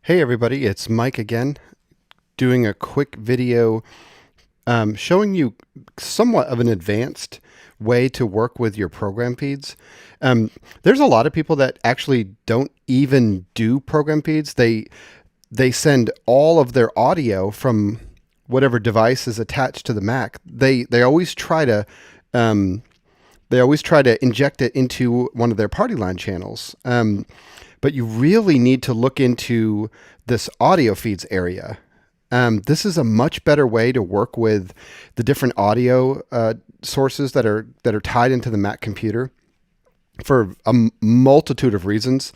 Hey everybody, it's Mike again, doing a quick video showing you somewhat of an advanced way to work with your program feeds. There's a lot of people that actually don't even do program feeds. They send all of their audio from whatever device is attached to the Mac. They always try to inject it into one of their party line channels. But you really need to look into this audio feeds area. This is a much better way to work with the different audio sources that are tied into the Mac computer for a multitude of reasons.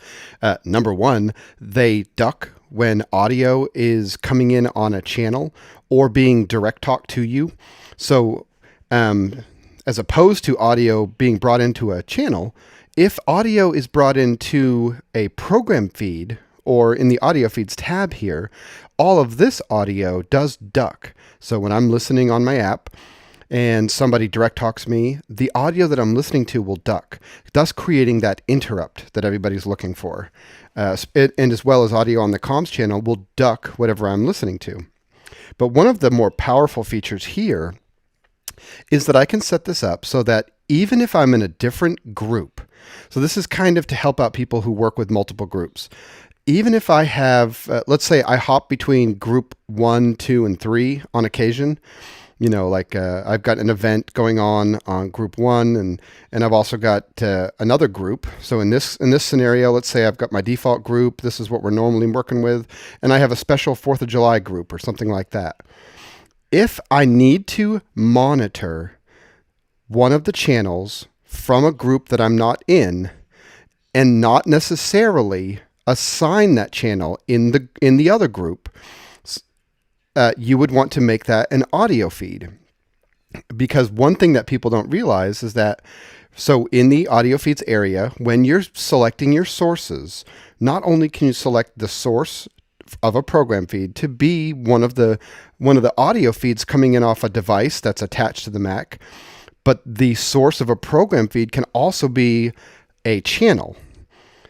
Number one, they duck when audio is coming in on a channel or being direct talk to you. So as opposed to audio being brought into a channel, if audio is brought into a program feed or in the audio feeds tab here, all of this audio does duck. So when I'm listening on my app and somebody direct talks me, the audio that I'm listening to will duck, thus creating that interrupt that everybody's looking for. And as well as audio on the comms channel will duck whatever I'm listening to. But one of the more powerful features here is that I can set this up so that even if I'm in a different group, so this is kind of to help out people who work with multiple groups. Even if I have, let's say I hop between group 1, 2, and 3 on occasion, like I've got an event going on group 1 and I've also got another group. So in this scenario, let's say I've got my default group. This is what we're normally working with. And I have a special 4th of July group or something like that. If I need to monitor one of the channels from a group that I'm not in and not necessarily assign that channel in the other group, you would want to make that an audio feed. Because one thing that people don't realize is that, so in the audio feeds area, when you're selecting your sources, not only can you select the source of a program feed to be one of the audio feeds coming in off a device that's attached to the Mac, but the source of a program feed can also be a channel.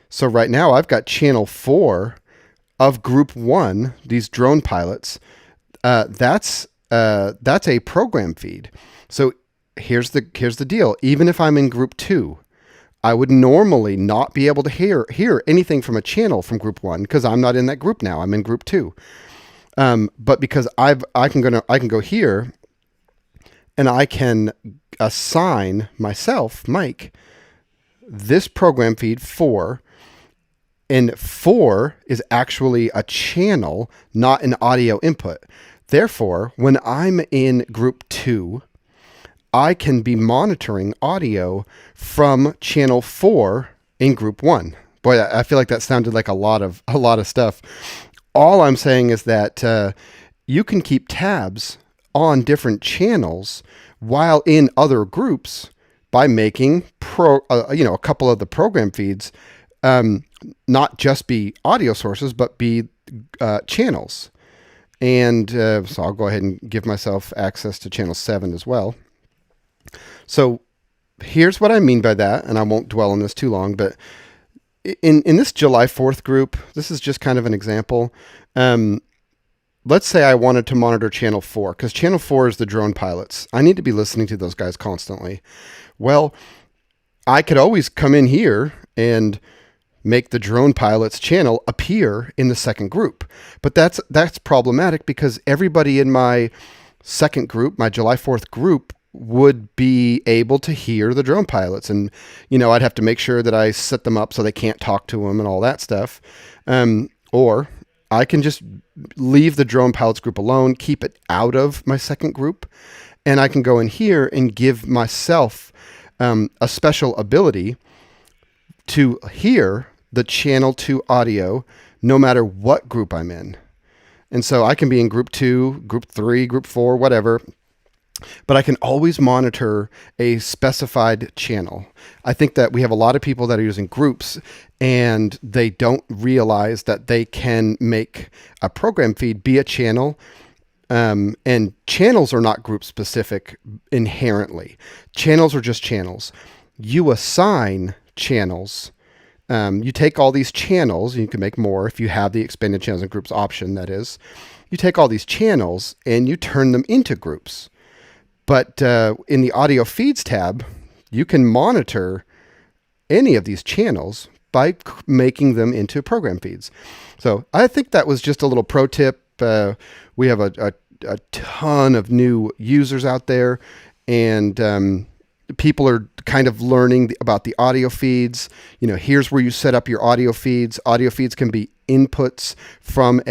So right now I've got channel 4 of group 1, these drone pilots. That's a program feed. So here's the deal. Even if I'm in group 2, I would normally not be able to hear anything from a channel from group 1 because I'm not in that group now. I'm in group 2. But because I can go here and I can assign myself, Mike, this program feed 4, and 4 is actually a channel, not an audio input. Therefore, when I'm in group 2, I can be monitoring audio from channel 4 in group 1. Boy, I feel like that sounded like a lot of stuff. All I'm saying is that you can keep tabs on different channels while in other groups by making a couple of the program feeds not just be audio sources but be channels. And so I'll go ahead and give myself access to channel 7 as well. So here's what I mean by that, and I won't dwell on this too long, but in this July 4th group, this is just kind of an example. Let's say I wanted to monitor channel 4, because channel 4 is the drone pilots. I need to be listening to those guys constantly. Well, I could always come in here and make the drone pilots channel appear in the second group. But that's problematic because everybody in my second group, my July 4th group, would be able to hear the drone pilots. And, I'd have to make sure that I set them up so they can't talk to them and all that stuff. Or I can just leave the drone pilots group alone, keep it out of my second group, and I can go in here and give myself a special ability to hear the channel 2 audio no matter what group I'm in. And so I can be in group 2, group 3, group 4, whatever, but I can always monitor a specified channel. I think that we have a lot of people that are using groups and they don't realize that they can make a program feed be a channel. And channels are not group specific inherently. Channels are just channels. You assign channels You take all these channels, you can make more if you have the expanded channels and groups option, that is. You take all these channels and you turn them into groups. But in the audio feeds tab, you can monitor any of these channels by making them into program feeds. So I think that was just a little pro tip. We have a ton of new users out there, and people are kind of learning about the audio feeds. Here's where you set up your audio feeds. Audio feeds can be inputs from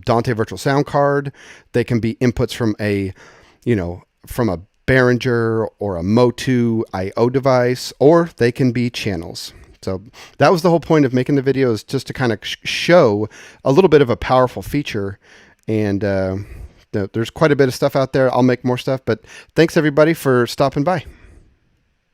Dante Virtual Sound Card. They can be inputs from from a Behringer or a Motu I/O device, or they can be channels. So that was the whole point of making the video, is just to kind of show a little bit of a powerful feature. And there's quite a bit of stuff out there. I'll make more stuff, but thanks everybody for stopping by.